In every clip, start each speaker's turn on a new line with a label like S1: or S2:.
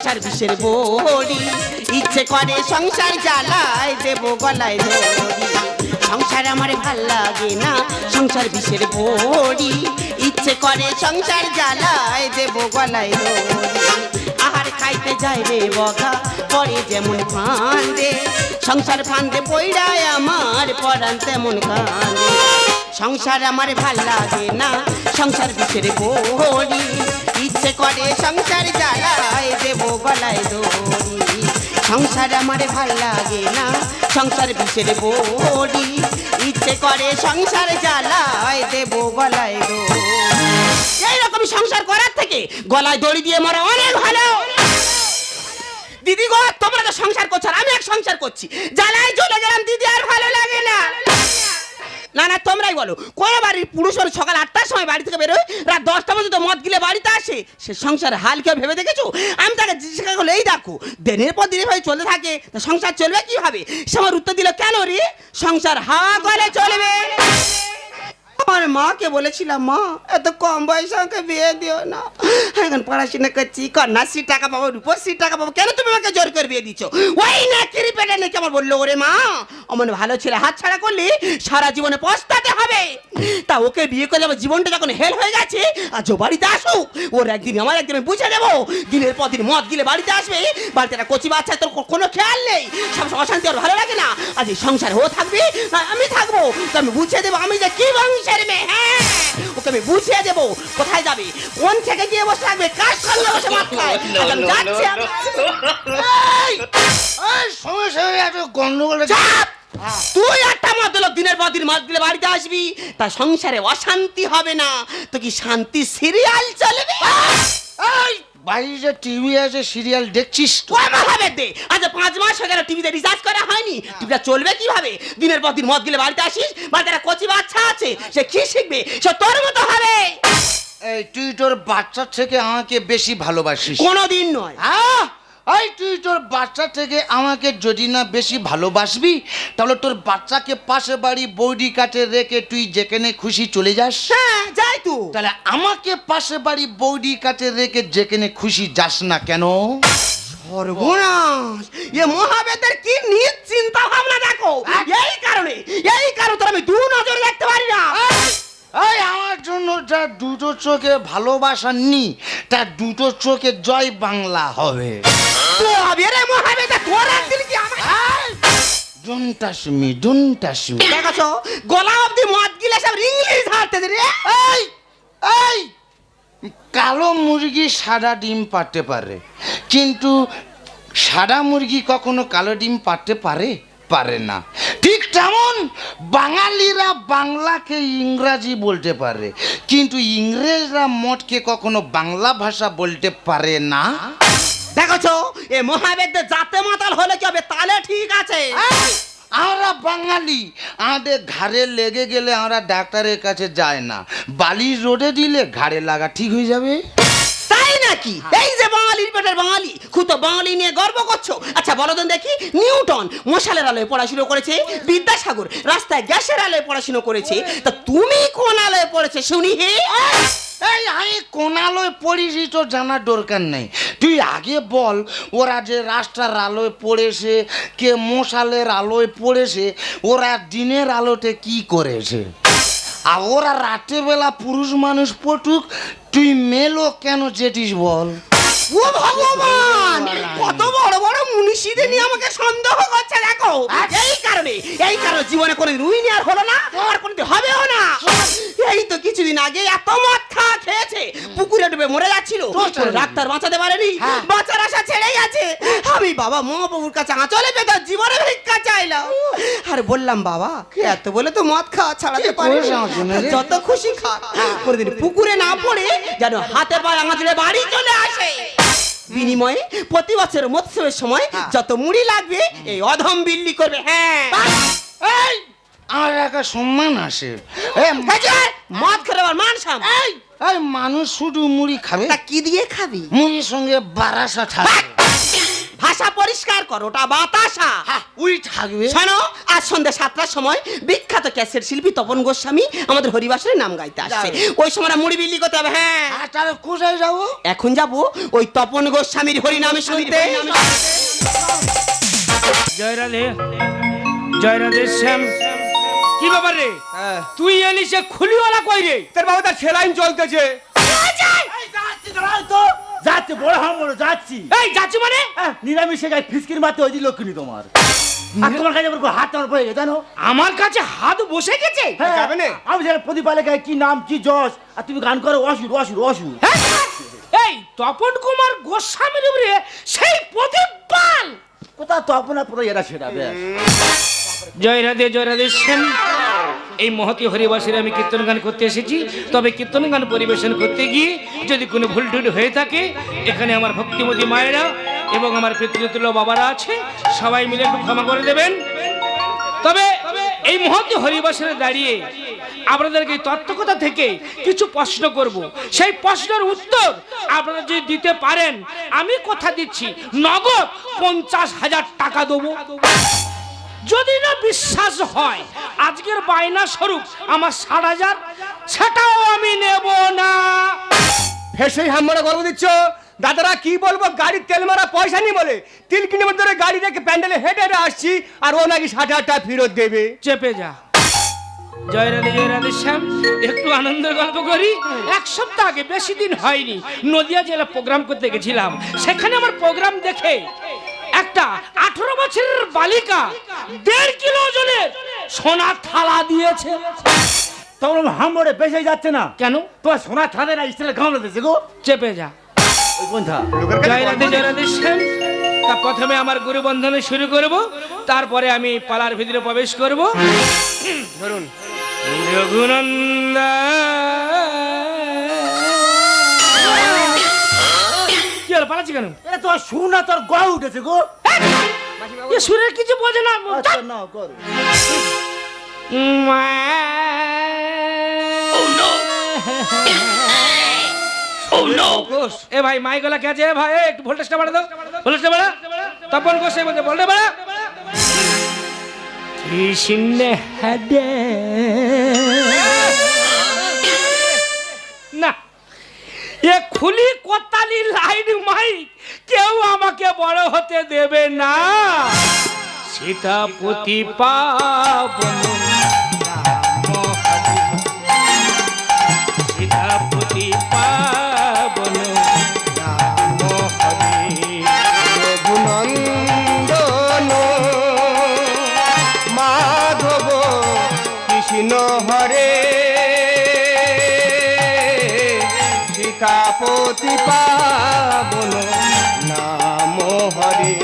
S1: সংসার বিষের বড়ি, ইচ্ছে করে সংসার জ্বালায় দেব গলায় দড়ি। সংসার আমার ভাল লাগে না, সংসার বিষের বড়ি, ইচ্ছে করে সংসার জ্বালায় দেব গলায় দড়ি। আহার খাইতে যায় রে বগা, পরে যেমন ফান্দে, সংসার ফান্দে পইড়ায় আমার পরাণ তেমন কান্দে। সংসার আমার ভাল লাগে না, সংসার বিষের বড়ি, ইচ্ছে করে সংসার জ্বালায় দেব গলায় দড়ি। সংসার আমার ভাল লাগে না, সংসার বিষের বড়ি, ইচ্ছে করে সংসার জ্বালায় দেব গলায় দড়ি। এইরকম সংসার করার থেকে গলায় দড়ি দিয়ে মরা অনেক ভালো। দিদি গো, তোমরা তো সংসার করছো, আর আমি এক সংসার করছি, জ্বালায় চলে গেলাম দিদি, আর ভালো লাগে না। না না, তোমরাই বলো, কোন বাড়ির পুরুষ সকাল 8টার সময় বাড়ি থেকে বেরোয়, রাত 10টা পর্যন্ত মদ গিলে বাড়িতে আসে? সে সংসার হাল কেউ ভেবে দেখেছো? আমি তাকে জিজ্ঞাসা করলে, এই দেখো দিনের পর দিনের ভাই চলতে থাকে, তা সংসার চলবে কিভাবে? সে আমার উত্তর দিল, কেন রে, সংসার হাওয়া করে চলবে। আমার মাকে বলেছিলাম, মা এত কম বয়সে আমাকে বিয়ে দিও না, এখন পড়াশোনা করছি, কন্যাশ্রী টাকা পাবো, রূপশ্রী টাকা পাবো, কেন তুমি আমাকে জোর করে বিয়ে দিচ্ছ? ওই না কিরি পেটে নাকি আমার বললো, ওরে মা অমন ভালো ছেলে হাত ছাড়া করলে সারা জীবনে পস্তাতে হবে। তা ওকে বিয়ে করে আমার জীবনটা যখন হেল হয়ে গেছে, আজ ও বাড়িতে আসুক, ওর একদিন আমার একদিন আমি বুঝে দেবো। দিনের পর দিন মদ গিলে বাড়িতে আসবে, বাড়িতে একটা কচি বাচ্চা, তোর কোনো খেয়াল নেই, সব অশান্তি আর ভালো লাগে না। আজ এই সংসার ও থাকবি না আমি থাকবো, তো আমি বুঝিয়ে দেবো আমি যে কি বংশের মেয়ে। হ্যাঁ, ওকে আমি বুঝিয়ে দেবো কোথায় যাবে, কোন থেকে গিয়ে বসে থাকবে, কার সঙ্গে বসে মদ খায়। যাচ্ছি
S2: সমস্যা এত গন্ডগোল।
S1: তুই একটা মদ লোক দিনের পর দিন মদ গিলে বাড়িতে আসবি, তা সংসারে অশান্তি হবে না, তো কি শান্তি সিরিয়াল চলবে?
S2: বাড়িতে টিভি আছে, সিরিয়াল দেখছিস তো?
S1: আজ 5 মাস হয়ে গেল টিভিতে রিচার্জ করা হয়নি, টিভিটা চলবে কিভাবে? দিনের পর দিন মদ গিলে বাড়িতে আসিস, বাড়িতে একটা কচি বাচ্চা আছে, সে কি শিখবে? সে তোর মতো হবে।
S2: এই তুই তোর বাচ্চার থেকে আমাকে বেশি ভালোবাসিস?
S1: কোনোদিন নয়।
S2: এই তুই তোর বাচ্চা থেকে আমাকে যদি না বেশি ভালোবাসবি, তাহলে তোর বাচ্চাকে পাশে বাড়ি বৌদি কাটে রেখে তুই যেখানে খুশি চলে যাস।
S1: হ্যাঁ যাই তো।
S2: তাহলে আমাকে পাশে বাড়ি বৌদি কাটে রেখে যেখানে খুশি যাস না কেন?
S1: সর্বনাশ, এ মহাবেদের কি নিজ চিন্তা ভাবনা দেখো। এই কারণে তোর আমি দু নজরে দেখতে পারি না।
S2: এই আমার জন্য যা দুটো চোখে ভালোবাসা নি, তা দুটো চোখে জয় বাংলা হবে।
S1: দেখছো গলা অব্দি মদ গিলে সব ইংলিশ ঝাড়তে রে।
S2: এই কালো মুরগি সাদা ডিম পারতে পারে, কিন্তু সাদা মুরগি কখনো কালো ডিম পারতে পারে? পারে না। ঠিক তেমন বাঙালিরা বাংলাকে ইংরাজি বলতে পারে, কিন্তু ইংরেজরা মদকে কখনো বাংলা ভাষা বলতে পারে না।
S1: দেখছো এ মহাবেদ জাতে মাতাল হলে কি হবে? তাহলে ঠিক আছে।
S2: আমরা বাঙালি, আমাদের ঘাড়ে লেগে গেলে আমরা ডাক্তারের কাছে যাই না, বালি রোডে দিলে ঘাড়ে লাগা ঠিক হয়ে যাবে।
S1: তাই নাকি? এই যে বাঙালির পেটের বাঙালি, খুব বাঙালি নিয়ে গর্ব করছো। আচ্ছা বলো তো দেখি, নিউটন মশালের আলোয় পড়াশোনা করেছে, বিদ্যাসাগর রাস্তায় গ্যাসের আলোয় পড়াশোনা করেছে, তা তুমি কোন আলোয় পড়েছে শুনি? হে
S2: এই আমি কোন আলোয় পড়েছি তো জানার দরকার নেই, তুই আগে বল ওরা যে রাস্তার আলোয় পড়েছে, কে মশালের আলোয় পড়েছে, ওরা দিনের আলোতে কি করেছে? আর ওরা রাতের বেলা পুরুষ মানুষ পটুক, তুই মেলো কেন যেটিস বল?
S1: ও ভগবান, কত বড় বড় মুনিষীদের নিয়ে আমাকে সন্দেহ করছে। দেখো এই কারণে জীবনে কোনো রুইনি আর হলো না, আর কোনোদিন হবেও না। এই তো কিছুদিন আগে এত মদ খাওয়া খেয়েছে, পুকুরে ডুবে মরে যাচ্ছিল, ডাক্তার বাঁচাতে পারেনি, বাঁচার আশা ছেড়ে গেছে। আমি বাবা মহাপ্রভুর কাছে আঁচলে পেতে জীবনে ভিক্ষা চাইলাম, আর বললাম বাবা এত বলে তো মদ খাওয়া ছাড়াতে পারে, যত খুশি খা, কোনোদিন পুকুরে না পড়ে যেন হাতে পায়ে আঁচলে বাড়ি চলে আসে। বিনিময়ে প্রতি বছর মৎস্যের সময় যত মুড়ি লাগবে এই অধম বিল্লি করবে। হ্যাঁ
S2: আমার একটা সম্মান আসে,
S1: মদ খেলে আবার মান সম্মান।
S2: এই মানুষ শুধু মুড়ি খাবে,
S1: তা কি দিয়ে খাবি?
S2: মুড়ির সঙ্গে বারাসা থাকবে।
S1: ভাষা পরিষ্কার পরিষ্কার করো, ওটা বাতাসা।
S2: ওই থাকবে।
S1: শোনো, আজ সন্ধ্যা 7টার সময় বিখ্যাত ক্যাসেট শিল্পী তপন গোস্বামী আমাদের হরিবাসরে নাম গাইতে আসছে। ওই সময় মুড়ি বিলি করতে হবে। হ্যাঁ,
S2: তাহলে কোথায় যাবো?
S1: এখন যাবো ওই তপন গোস্বামীর হরিনামে শুনতে।
S3: জয় রাধে, জয় রাধে শ্যাম। কি ব্যাপার রে, তুই এলি সে খুলিওয়ালা কই রে?
S4: তোর বাবা তার সেলাইন চলতেছে।
S5: যাচ্ছে বড় হামড় যাচ্ছি।
S3: এই যাচ্ছি মানে?
S5: নিরামিষে গায়ে ফিসকির মারতে ওই লক্ষ্মী তোমার। আর তোমার কাছে আমার হাত আমার পড়ে গেছে জানো?
S3: আমার কাছে হাত বসে গেছে।
S5: হ্যাঁ,
S4: যাবে না?
S5: আমি জানি প্রদীপালে গায়ে কি নাম কি যশ, আর তুমি গান করো অসুর অসুর অসুর।
S3: হ্যাঁ? এই তপন কুমার গোস্বামীর উপরে সেই প্রদীপ পাল।
S5: কোথা তো আপনার পুরো এরা সেটা বেশ।
S3: জয় রাধে, জয় রাধে শ্যাম। এই মহতি হরিবাসীর আমি কীর্তন গান করতে এসেছি। তবে কীর্তন গান পরিবেশন করতে গিয়ে যদি কোনো ভুল টুল হয়ে থাকে, এখানে আমার ভক্তিমতী মায়েরা এবং আমার পিতৃতুল্য বাবারা আছে, সবাই মিলে একটু ক্ষমা করে দেবেন। তবে এই মহতি হরিবাসীরা দাঁড়িয়ে আপনাদেরকে এই তত্ত্বকথা থেকে কিছু প্রশ্ন করব। সেই প্রশ্নের উত্তর আপনারা যদি দিতে পারেন, আমি কথা দিচ্ছি নগদ 50,000 টাকা দেবো। যদি না বিশ্বাস হয়, আজকের বায়না স্বরূপ আমার 60,000, সেটাও আমি নেব না।
S4: ফেসেই হামমারা গর্ব দিচ্ছ। দাদারা কি বলবো, গাড়ির তেল মারা পয়সা নেই বলে 3 কিলোমিটার ধরে গাড়ি রেখে প্যান্ডেলে হেঁটে হেঁটে আসছি, আর ও নাকি 60,000 টাকা ফেরত দেবে।
S3: চেপে যা। জয় রাধে, জয় রাধে শ্যাম। একটু আনন্দের গল্প করি। 1 সপ্তাহ আগে, বেশি দিন হয়নি, নদিয়া জেলা প্রোগ্রাম করতে গেছিলাম। সেখানে আমার প্রোগ্রাম দেখে একটা 18 বছরের বালিকা 1.5 কিলো ওজনের সোনার থালা দিয়েছে।
S5: তখন হামড়ে বেশি যাচ্ছে না
S3: কেন?
S5: তোমার সোনা থালে না স্টিলের গামলা দিয়েছে গো।
S3: চেপে যা।
S5: ওই কোনটা?
S3: জয় রাধে, জয় রাধে শ্যাম। তা প্রথমে আমার গুরু বন্ধনে শুরু করব, তারপরে আমি পালার ভিতরে প্রবেশ করব।
S4: ধরুন।
S3: রঘুনন্দা কি হলো, পালাচ্ছি কেন?
S5: এটা তোমার শুনা তোর গা উঠেছে গো।
S3: এ সুরের কিছু বোঝে না।
S5: আচ্ছা না কর।
S3: এ ভাই মাইক গলা কে আছে? এ ভাই একটু ভোল্টেজটা বাড়া দাও, ভোল্টেজটা বাড়া। তপন গোসাই বলতে বলতে বাড়া। কৃষ্ণ হাদে না, এ খুলি কোতালি লাইন মাইক কেউ আমাকে বড় হতে দেবে না। সীতাপতি পাবন নাম হরি, সীতাপতি পাবন নাম হরি।
S4: রঘুনন্দন মাধব কৃষ্ণ হরে, সীতাপতি পাবন নাম হরে,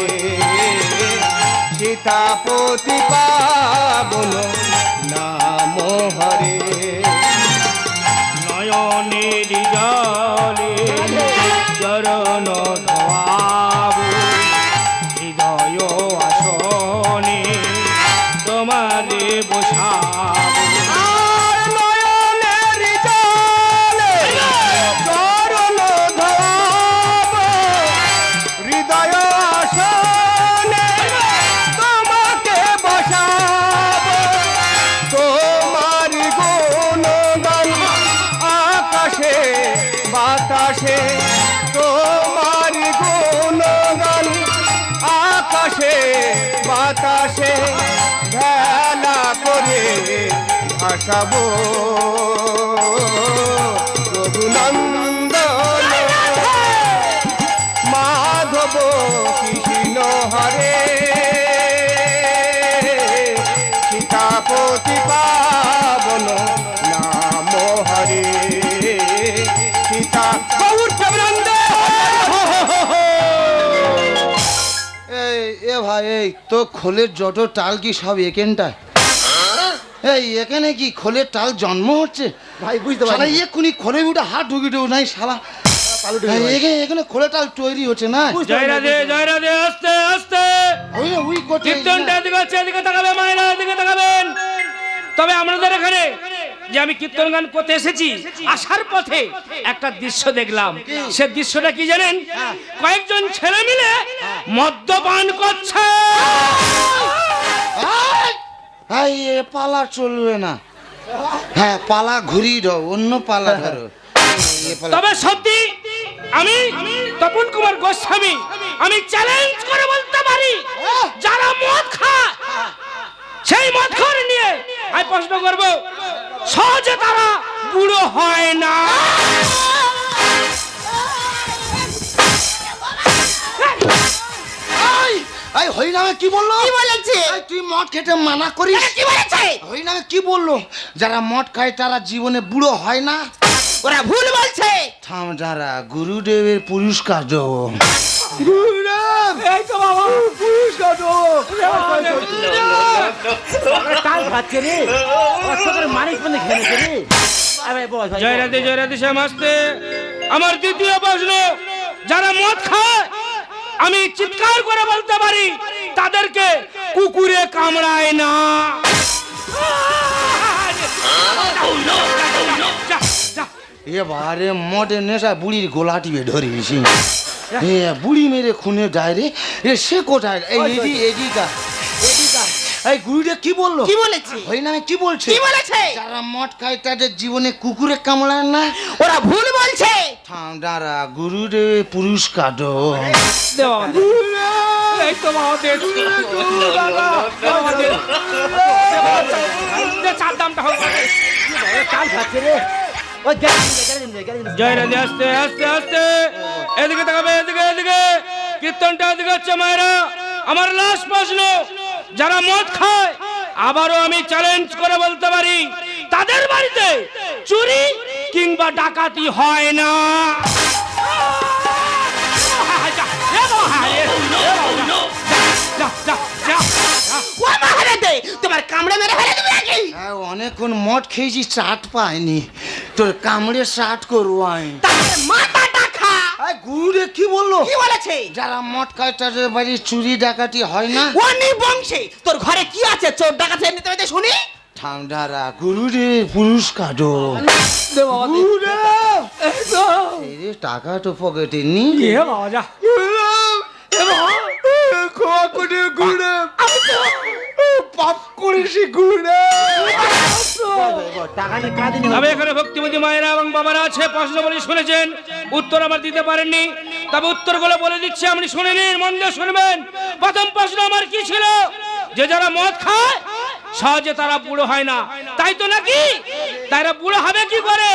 S4: সীতাপতি পাবন নাম হরে।
S3: নয়নের জলে চরণ ধোয়াব, হৃদয় আসনে তোমারে বসাব।
S4: আর নয়নের জলে চরণ ধোয়াব, হৃদয় আসনে তোমাকে বসাব। তোমার গুণগান আকাশে বাতাসে, তোমার গুণগান আকাশে বাতাসে ভেলা করে ভাসাবো। রঘুনন্দন মাধব কৃষ্ণ হরে, সীতাপতি পাবন নাম হরে, সীতা গৌর প্রেমানন্দে।
S2: এ ভাই, এই তো খোলের যত টাল কি সব এখানটায়? এই এখানে কি খোলের টাল জন্ম হচ্ছে?
S5: ভাই বুঝতে
S2: শালা
S5: পারি
S2: এক্ষুনি খোলে উঠে হাত ঢুকি ঢুকি নাই শালা। এখানে খোলে টাল তৈরি হচ্ছে না।
S3: জয় রাধে, জয় রাধে। আস্তে আস্তে
S2: উই করছে
S3: কীর্তনটা এদিকে হচ্ছে, এদিকে তাকাবে মায়েরা, এদিকে তাকাবেন। তবে আমাদের এখানে যে আমি কীর্তন গান করতে এসেছি, আসার পথে একটা দৃশ্য দেখলাম। সে দৃশ্যটা কি জানেন? কয়েকজন ছেলে মিলে মদ্যপান করছে।
S2: এই এ পালা চলবে না। হ্যাঁ, পালা ঘুরিয়ে দাও, অন্য পালা ধরো। এ পালা-
S3: তবে সত্যি আমি তপন কুমার গোস্বামী আমি চ্যালেঞ্জ করে বলতে পারি, যারা মদ খায় সেই মদ খোর নিয়ে আমি প্রশ্ন করব, সহজে তারা বুড়ো হয় না।
S2: এই হরিনামে কি বললো?
S1: কি বলেছে?
S2: এই তুই মদ খেতে মানা করিস?
S1: কি বলেছে?
S2: হরিনামে কি বললো? যারা মদ খায় তারা জীবনে বুড়ো হয় না।
S1: ওরা ভুল বলছে।
S2: থাম, যারা গুরুদেবের পুরস্কার দেবো।
S4: এই তো বাবা পুরস্কার দেবো।
S5: কাল খাচ্ছে রে অশোকের মানিক মানে খেলেছে রে। আরে বল ভাই,
S3: জয় রাধে জয় রাধে শ্যাম আসতে। আমার দ্বিতীয় প্রশ্ন, যারা মদ খায় আমি চিৎকার করে বলতে পারি তাদেরকে কুকুরে কামড়ায় না। যা, যা।
S2: এবারে মদের নেশা বুড়ির গোলা টিপে ধরিস। এ বুড়ি মেরে খুনে যায় রে। এ সে কোথায়? এই এদিকা। এই গুরুদেব কি বললো?
S1: কি বলেছে?
S2: হরিনামে কি বলছে?
S1: কি বলেছে?
S2: যারা মদ খায় তাদের জীবনে কুকুরে কামড়ায় না।
S1: ওরা ভুল বলছে।
S2: থাম, দাঁড়া, গুরুদেবের পুরস্কার দেবো।
S3: দে বাবা, দে। এই তো বাবা, দে। দে বাবা, দে। দে, চার দামটা হোক।
S5: কাল খাচ্ছে রে ওই গ্যারেজ
S3: জয় রাধে আস্তে আস্তে আস্তে। এদিকে তাকাবে, এদিকে এদিকে। কীর্তনটা এদিকে হচ্ছে মায়েরা। আমার লাস্ট প্রশ্ন, যারা মদ খায় আবারও আমি চ্যালেঞ্জ করে বলতে পারি তাদের বাড়িতে চুরি কিংবা ডাকাতি হয় না।
S1: ও মহারাজে, তোমার কামড়ে মেরে ফেলে দিবে নাকি?
S2: হ্যাঁ, অনেকক্ষণ মদ খেয়েছি, চাট পাইনি। তোর কামড়ে চাট করবো আমি।
S1: তাহলে মাথাটা খা।
S2: এই গুরুদেব কি বললো?
S1: কি বলেছে?
S2: যারা মদ খায় তাদের বাড়ি চুরি ডাকাতি হয় না।
S1: অনি বংশে তোর ঘরে কি আছে? চোর ডাকাতি নিতে পেতে শুনি।
S2: ঠান্ডারা গুরুদেব পুরস্কার দেবো।
S3: দে বাবা, দে।
S2: গুরুদেব!
S3: এই তো।
S2: এই রে, টাকা তো পকেটে নি।
S3: এ বাবা, যা।
S2: পাপ করেছি গুরুদেব।
S5: টাকা নিয়ে কাঁদিনি
S3: তবে এখানে ভক্তিমতী মায়েরা এবং বাবারা আছে, প্রশ্ন বলে শুনেছেন, উত্তর আমার দিতে পারেননি। তবে উত্তরগুলো বলে দিচ্ছি, আপনি শুনে নিন, মন দিয়ে শুনবেন। প্রথম প্রশ্ন আমার কি ছিল? যে যারা মদ খায় সহজে তারা বুড়ো হয় না, তাই তো নাকি? তারা বুড়ো হবে কি করে?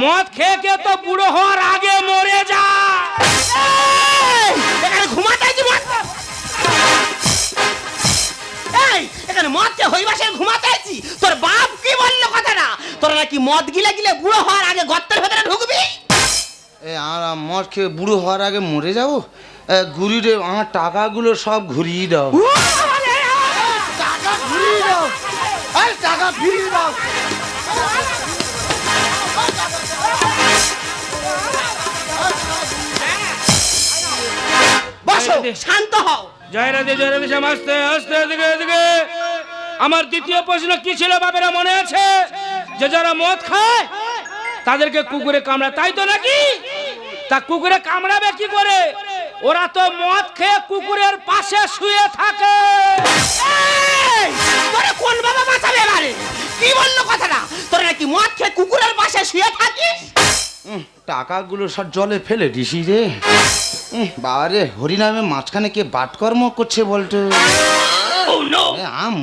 S3: মদ খেয়ে খেয়ে তো বুড়ো হওয়ার আগে মরে যায়।
S1: এই, এখানে ঘুমাতে আইছি মদ। এই, এখানে মদ খেয়ে হইবাসে ঘুমাতে আইছি। তোর বাপ কি বললো কথাটা? তোরা নাকি মদ গিলে গিলে বুড়ো হওয়ার আগে গর্তের ভেতরে ঢুকবি?
S2: আমরা মদ খেয়ে বুড়ো হওয়ার আগে মরে যাবো? গুরুদেব, আমার টাকাগুলো সব ঘুরিয়ে দাও। টাকা ঘুরিয়ে দাও। এই টাকা ফিরিয়ে দাও।
S1: বসো, শান্ত হও।
S3: জয় রাধে শ্যাম আস্তে আস্তে এদিকে এদিকে। আমার দ্বিতীয় প্রশ্ন কি ছিল বাবেরা, মনে আছে? যে যারা মদ খায় তাদেরকে কুকুরে কামড়ায়, তাই তো নাকি? তা কুকুরে কামড়াবে কি করে? ওরা তো মদ খেয়ে কুকুরের পাশে শুয়ে থাকে।
S1: এই, তোরে কোন বাবা বাঁচাবে এবারে? কি বললো কথাটা? তোরা নাকি মদ খেয়ে কুকুরের পাশে শুয়ে থাকিস?
S2: টাকাগুলো সব জলে ফেলে দিছি রে। বাবা রে, হরিনামে মাঝখানে কে বাটকর্ম করছে বলতো?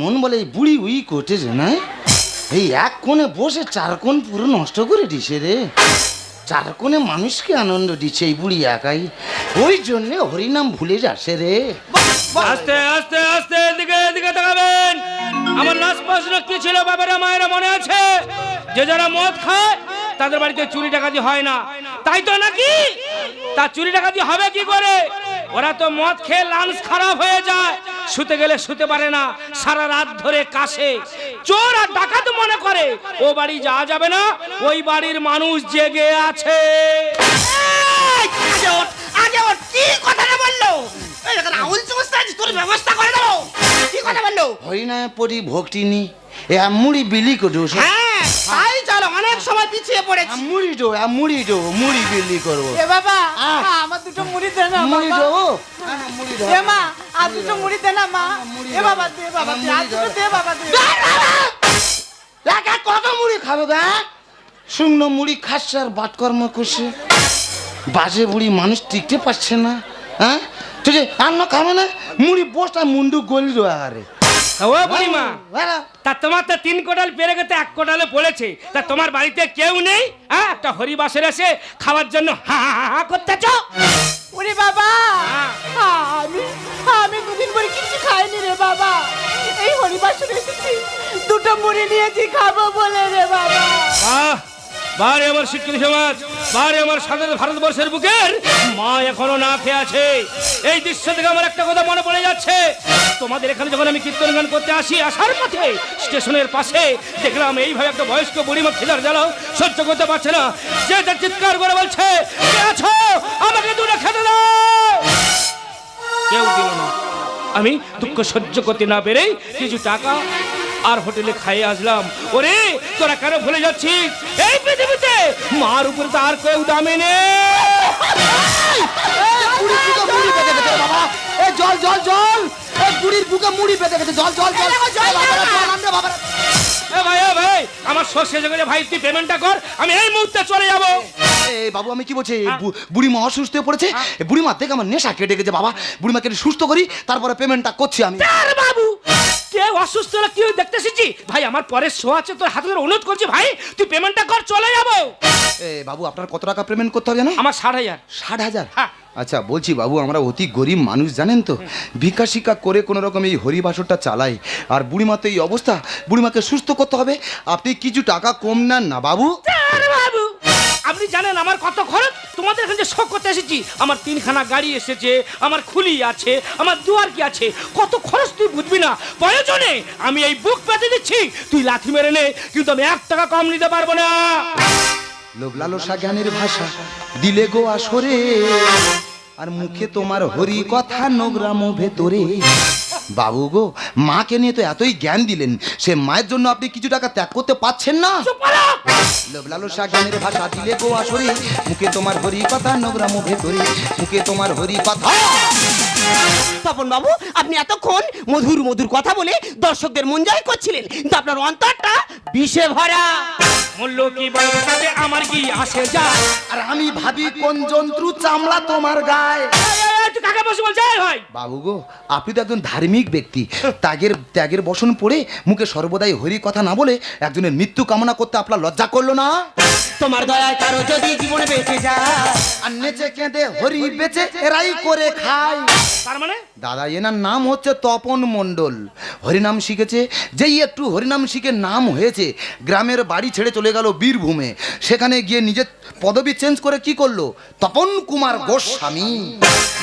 S2: মন বলে এই বুড়ি উই করতেছে না? এই এক কোণে বসে চার কোণ পুরো নষ্ট করে দিছে রে। চার কোণে মানুষকে আনন্দ দিচ্ছে এই বুড়ি একাই। ওই জন্য হরিনাম ভুলে যাচ্ছে রে।
S3: আস্তে আস্তে আস্তে এদিকে এদিকে তাকাবেন। আমার লাস্ট প্রশ্ন কি ছিল বাবারা মায়েরা, মনে আছে? যে যারা মদ খায় তাদের বাড়িতে চুরি ডাকাতি হয় না, তাই তো নাকি? তা চুরি ডাকাতি হবে কি করে? ওরা তো মদ খেয়ে লাঞ্চ খারাপ হয়ে যায়, শুতে গেলে শুতে পারে না, সারা রাত ধরে কাশে। চোর আর ডাকাত মনে করে ও বাড়ি যাওয়া যাবে না, ওই বাড়ির মানুষ জেগে আছে।
S1: এই, আগে ওঠ, আগে ওঠ। কি কথাটা বললো? এই এখানে আউল সমস্যা আছে, তোর ব্যবস্থা করে দাও। কি কথা বললো?
S2: হরিনামে পড়ি ভক্তি নি। মুড়ি বিলি করো।
S1: হ্যাঁ, তাই চলো, অনেক সময় পিছিয়ে পড়েছি।
S2: মুড়ি বিলি করবো।
S6: এ বাবা আমার দুটো মুড়ি দে না
S2: মুড়ি
S6: বাবা।
S2: দেবো? মুড়ি ধর।
S6: মা আর দুটো মুড়ি দে না মা এ বাবা দে বাবা দে আর দুটো দে বাবা দে
S2: একা কত মুড়ি খাবে গা? শুকনো মুড়ি খাচ্ছে আর বাটকর্ম করছে। বাজে বুড়ি মানুষ টিকতে পারছে না। হ্যাঁ তুই আর না খাবে না মুড়ি বসটা মুন্ডু গলি আরে
S3: ও বুড়িমা, তা তোমার তো 3 কোটাল পেরে গেতে 1 কোটালে পড়েছে, তা তোমার বাড়িতে কেউ নেই? হ্যাঁ, একটা হরিবাসের এসে খাওয়ার জন্য হা হা হা করতেছ?
S6: ওরে বাবা আমি আমি দুদিন পরে কিছু খাইনি রে বাবা, এই হরিবাসরে এসেছি দুটো মুড়ি নিয়েছি খাবো বলে রে বাবা।
S3: বাহ, বারে আমার শিক্ষিত সমাজ, বারে আমার স্বাধীন ভারতবর্ষের বুকের মা এখনো না খেয়ে আছে। এই দৃশ্য থেকে আমার একটা কথা মনে পড়ে যাচ্ছে। তোমাদের এখানে যখন আমি কীর্তন গান করতে আসি, আসার পথে স্টেশনের পাশে দেখলাম এইভাবে একটা বয়স্ক বুড়িমা খিদার জ্বালাও সহ্য করতে পারছে না, যে তার চিৎকার করে বলছে, কে আছো, আমাকে দুটো খেতে দাও। কেউ দিল না। আমি দুঃখ সহ্য করতে না পেরেই কিছু টাকা আর হোটেলে খাইয়ে আসলাম। ওরে তোরা কেন ভুলে যাচ্ছিস এই পৃথিবীতে মার উপরে তো আর কেউ দামে নেই।
S2: বাবা এই জল জল জল এই বুড়ির বুকে মুড়ি পেতে গেছে, জল জল জল বাবা।
S3: এ ভাই, এ ভাই, আমার সর্ষে জেগে ভাই, তুই পেমেন্টটা কর, আমি এই মুহূর্তে চলে যাবো।
S2: এই বাবু আমি কি বলছি, বুড়িমা অসুস্থ হয়ে পড়েছে, বুড়িমা থেকে আমার নেশা কেটে গেছে বাবা, বুড়িমাকে একটু সুস্থ করি তারপরে পেমেন্টটা করছি আমি।
S3: আর বাবু কে অসুস্থ হলে কি দেখতে এসেছি ভাই, আমার পরে শো আছে, তোর হাতে ধরে অনুরোধ করছি ভাই, তুই পেমেন্টটা কর, চলে যাবো।
S2: বাবু আপনার কত টাকা পেমেন্ট করতে হবে জানো?
S3: আমার 60,000।
S2: 60,000?
S3: হ্যাঁ।
S2: আচ্ছা বলছি বাবু, আমরা অতি গরিব মানুষ জানেন তো, ভিক্ষা শিক্ষা করে কোনো রকম এই হরিবাসরটা চালাই, আর বুড়িমা তো এই অবস্থা, বুড়িমাকে সুস্থ করতে হবে, আপনি কিছু টাকা কম নেন না বাবু।
S3: আরে বাবু, আপনি জানেন আমার কত খরচ? তোমাদের এখানে যে শখ করতে এসেছি, আমার 3খানা গাড়ি এসেছে, আমার খুলি আছে, আমার দুয়ার কি আছে, কত খরচ তুই বুঝবি না। প্রয়োজনে আমি এই বুক পেতে দিচ্ছি, তুই লাথি মেরে নে, কিন্তু আমি 1 টাকা কম নিতে পারবো না।
S2: লোভ লালসা জ্ঞানের ভাষা দিলে গো আসরে, আর মুখে তোমার হরি কথা নোগ্রাম ভেতরে। বাবু গো, মাকে নিয়ে তো এতই জ্ঞান দিলেন, সে মায়ের জন্য আপনি কিছু টাকা ত্যাগ করতে পারছেন না? লোভ লালসা জ্ঞানের ভাষা দিলে গো আসরে, মুখে তোমার হরি কথা নোগ্রাম ভেতরে, মুখে তোমার হরি কথা।
S1: তপন বাবু, আপনি এতক্ষণ মধুর মধুর কথা বলে দর্শকদের মন জয় করছিলেন, কিন্তু আপনার অন্তরটা বিষে ভরা।
S3: মূল্য কি বলবো তাতে আমার কি আসে যায়?
S2: আর আমি ভাবি কোন জন্তু চামড়া তোমার গায়ে।
S3: তুই কাকে বসে বলছে ভাই?
S2: বাবু গো, আপনি তো একজন ধার্মিক ব্যক্তি, ত্যাগের বসন পড়ে মুখে সর্বদাই হরি কথা না বলে একজনের মৃত্যু কামনা করতে আপনার লজ্জা করলো না?
S1: তোমার দয়ায় কারো যদি জীবনে বেঁচে যায়,
S2: আর নেচে কেঁদে হরি বেচে এরাই করে খায়।
S3: তার মানে
S2: দাদা এনার নাম হচ্ছে তপন মণ্ডল, হরিনাম শিখেছে, যেই একটু হরিনাম শিখে নাম হয়েছে, গ্রামের বাড়ি ছেড়ে চলে গেল বীরভূমে, সেখানে গিয়ে নিজের পদবি চেঞ্জ করে কি করলো, তপন কুমার গোস্বামী।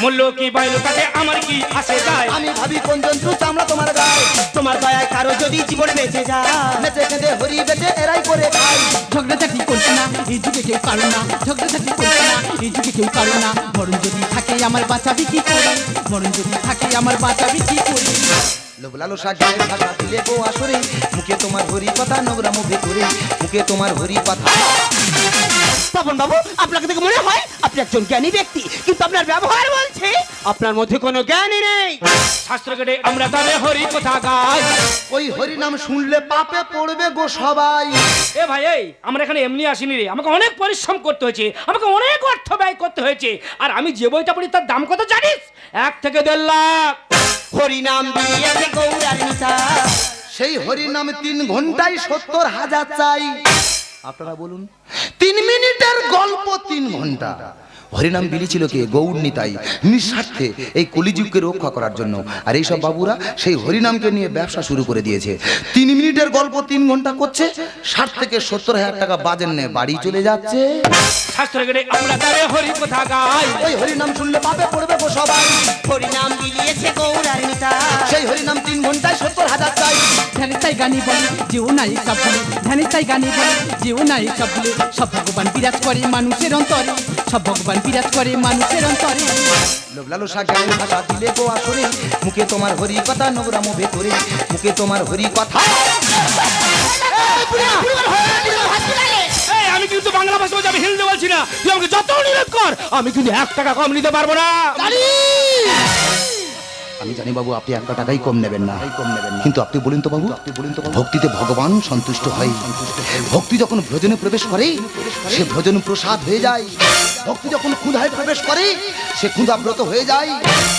S3: মূল্য কি বাইলো তাতে আমার কি আসে যায়?
S2: আমি ভাবি কোন জন্তু চামড়া তোমার গায়ে।
S1: তোমার দয়ায় কারো যদি জীবনে বেঁচে যায়,
S2: নেচে কেঁদে হরি বেচে এরাই করে খায়।
S7: ঝগড়াঝাটি করছে না এই যুগে কেউ কারো না, ঝগড়াঝাটি করছে না এই যুগে কেউ কারো না, মরণ যদি থাকে আমার বাঁচাবি কি করে, মরণ যদি থাকে আমার বাঁচাবি কি করে।
S2: লোভ লালসা জ্ঞানের ভাষা দিলে গো আসরে, মুখে তোমার হরি কথা নোগ্রাম ভেতরে, মুখে তোমার হরি কথা।
S1: তপন বাবু, আপনাকে দেখে মনে হয় আপনি একজন জ্ঞানী ব্যক্তি, কিন্তু আপনার ব্যবহার বলছে আপনার মধ্যে কোনো জ্ঞানই নেই।
S3: শাস্ত্র কেটে আমরা তবে হরি কথা গাই।
S2: ওই হরি নাম শুনলে পাপে পড়বে গো সবাই।
S3: এ ভাই, এই আমরা এখানে এমনি আসিনি রে, আমাকে অনেক পরিশ্রম করতে হয়েছে, আমাকে অনেক অর্থ ব্যয় করতে হয়েছে, আর আমি যে বইটা পড়ি তার দাম কত জানিস? 1 থেকে 1.5 লাখ।
S1: হরি নাম দিয়েছে গৌরানিতা,
S2: সেই হরি নাম 3 ঘন্টায় 70,000 চাই। আপনারা বলুন, 3 মিনিটের গল্প 3 ঘন্টা। হরিনাম বিলিছিল কে? গৌর নিতাই, নিঃস্বার্থে এই কলিযুগকে রক্ষা করার জন্য। আর এইসব বাবুরা সেই হরিনামকে নিয়ে ব্যবসা শুরু করে দিয়েছে। 3 মিনিটের গল্প 3 ঘন্টা করছে, 60 থেকে 70,000 টাকা বাজেন নে বাড়ি চলে যাচ্ছে।
S3: শাস্ত্র কেটে আমরা তবে হরি কথা গাই।
S2: ওই হরিনাম শুনলে পাপে পড়বে গো সবাই।
S1: হরি নাম দিয়েছে গৌরানিতা,
S2: সেই হরিনাম 3 ঘন্টায় 70,000 চাই।
S7: ধ্যানে তাই গানি বলে যেও নাই সব ভুলে, ধ্যানে তাই গানি বলে যেও নাই সব ভুলে, সব ভগবান বিরাজ করে মানুষের অন্তরে, সব ভগবান বিরাজ করে মানুষের অন্তরে।
S2: লোভ লালসা জ্ঞানের ভাষা দিলে গো আসরে, মুখে তোমার হরি কথা নোগ্রাম ভেতরে, মুখে তোমার হরি কথা।
S3: এই আমি কিন্তু বাংলা ভাষা বলছি, আমি হিন্দি বলছি না, তুই আমাকে যত অনুরোধ কর, আমি কিন্তু 1 টাকা কম নিতে পারবো না।
S2: আমি জানি বাবু আপনি একটা টাকাই কম নেবেন না, কিন্তু আপনি বলুন তো বাবু, ভক্তিতে ভগবান সন্তুষ্ট হয়। ভক্তি যখন ভোজনে প্রবেশ করে সে ভোজন প্রসাদ হয়ে যায়। ভক্তি যখন ক্ষুধায় প্রবেশ করে সে ক্ষুধাব্রত হয়ে যায়।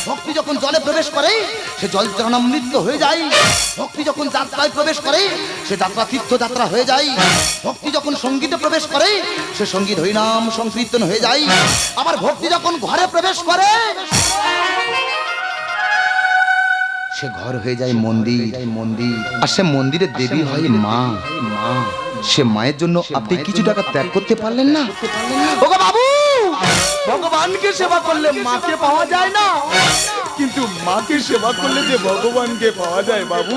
S2: ভক্তি যখন জলে প্রবেশ করে সে জল জনামৃত হয়ে যায়। ভক্তি যখন যাত্রায় প্রবেশ করে সে যাত্রা তীর্থযাত্রা হয়ে যায়। ভক্তি যখন সঙ্গীতে প্রবেশ করে সে সঙ্গীত হরিনাম সংকীর্তন হয়ে যায়। আবার ভক্তি যখন ঘরে প্রবেশ করে সে ঘর হয়ে যায় মন্দির। আর সে মন্দিরের দেবী হয় মা। সে মায়ের জন্য আপনি কিছু টাকা ত্যাগ করতে পারলেন না? ওগো বাবু, ভগবানকে সেবা করলে মাকে পাওয়া যায় না, কিন্তু মাকে সেবা করলে যে ভগবানকে পাওয়া যায় বাবু।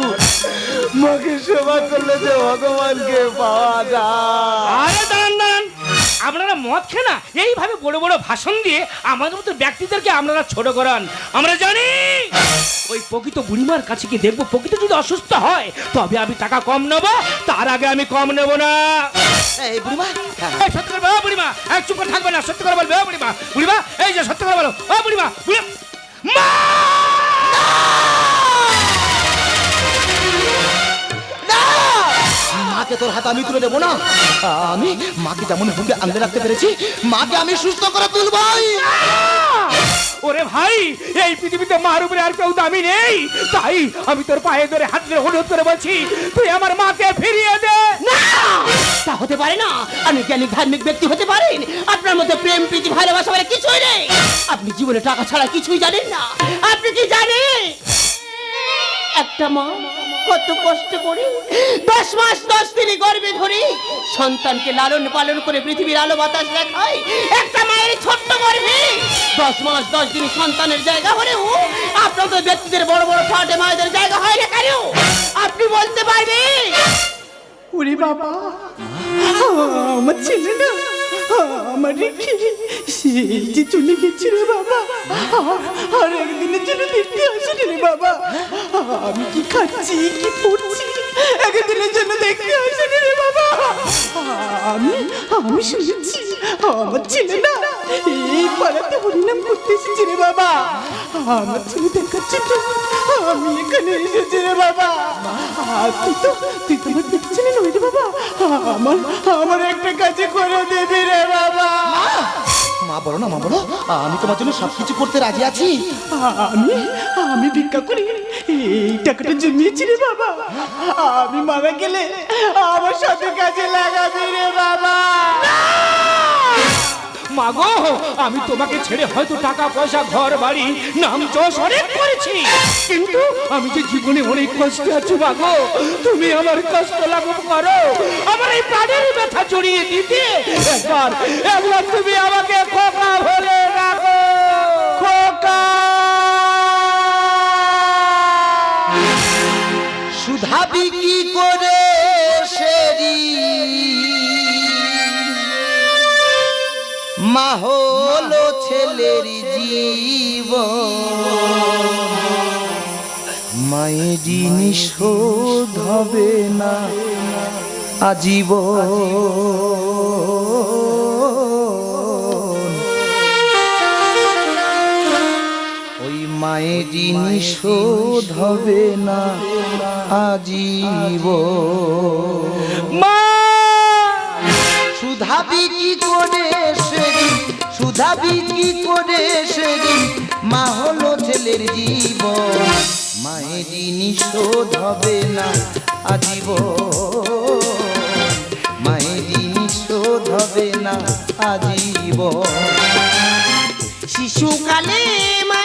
S2: মাকে সেবা করলে যে ভগবানকে পাওয়া যায়।
S3: আরে দাঁড়ান, আপনারা মদ খেয়ে না এইভাবে বড় বড় ভাষণ দিয়ে আমাদের মতো ব্যক্তিদেরকে আপনারা ছোট করান। আমরা জানি ওই প্রকৃত বুড়িমার কাছে কি দেখবো, প্রকৃত যদি অসুস্থ হয় তবে আমি টাকা কম নেবো, তার আগে আমি কম নেব না।
S2: এই বুড়িমা,
S3: এই সত্যি করে বলো বুড়িমা, এক চুপ করে থাকবে না, সত্যি করে বলবে বুড়িমা। বুড়িমা এই যে সত্যি করে বলো, ও বুড়িমা, মা!
S2: মাকে তোর হাতে আমি তুলে দেবো না। আমি মাকে যেমন বুকে আনলে রাখতে পেরেছি, মাকে আমি সুস্থ করে তুলবই।
S3: ওরে ভাই, এই পৃথিবীতে মার উপরে আর কেউ দামি নেই, তাই আমি তোর পায়ে ধরে হাত ধরে অনুরোধ করে বলছি, তুই আমার মাকে ফিরিয়ে দে।
S1: না, তা হতে পারে না। আপনি জ্ঞানী ধার্মিক ব্যক্তি হতে পারেন, আপনার মধ্যে প্রেম প্রীতি ভালোবাসা বলে কিছুই নেই। আপনি জীবনে টাকা ছাড়া কিছুই জানেন না। আপনি কি জানেন একটা মা কত কষ্ট করে 10 মাস 10 দিন গর্ভে ধরে সন্তানকে লালন পালন করে পৃথিবীর আলো বাতাস দেখায়? একটা মায়ের ছোট্ট গর্ভে 10 মাস 10 দিন সন্তানের জায়গা হলেও আপনার তো ব্যক্তিদের বড় বড় ফ্ল্যাটে মায়েদের জায়গা হয় না কেন? আপনি বলতে পারবেন?
S6: ওরে বাবা, আমার ছেলে না আমার রেখে সেই যে চলে গেছে রে বাবা, আর একদিনের জন্য দেখতে আসেনি রে বাবা। আমি কি খাচ্ছি কি পড়ছি একদিনের জন্য দেখতে আসেনি রে বাবা। আমি শুনেছি আমার ছেলে না এই পাড়াতে হরিনাম করতে এসেছে রে বাবা। আমার ছেলে দেখাচ্ছে তো আমি এখানে এসেছি রে বাবা। তুই তো আমার দেখছিলি নই রে বাবা। আমার একটা কাজে করে দেবে রে বাবা।
S2: মা বলো না, মা বলো, আমি তোমার জন্য সবকিছু করতে রাজি আছি।
S6: আমি ভিক্ষা করি এই টাকাটা জমিয়েছি রে বাবা। আমি মারা গেলে আমার সাথে কাজে লাগাবি রে বাবা।
S3: মাগো, আমি তোমাকে ছেড়ে হয়তো টাকা পয়সা ঘর বাড়ি নাম যশ অনেক করেছি, কিন্তু আমি যে জীবনে অনেক কষ্ট আছি মাগো। তুমি আমার কষ্ট লাঘব করো, আমার এই প্রাণের ব্যথা জড়িয়ে দিতে একবার তুমি আমাকে খোকা বলে রাখো। খোকা
S2: সুধা বিক্রি করে সেরি মা হলো ছেলের জীবন। মায়ের জিনিস শোধ হবে না আজীবন। ওই মায়ের জিনিস শোধ হবে না আজীবন।
S3: মা
S2: সুধা বিক্রি করে সেদিন, সুধা বিক্রি করে সেদিন মা হলো ছেলের জীবন। মায়ের জিনিস শোধ হবে না আজীবন। মায়ের জিনিস শোধ হবে না আজীবন।
S1: শিশুকালে মা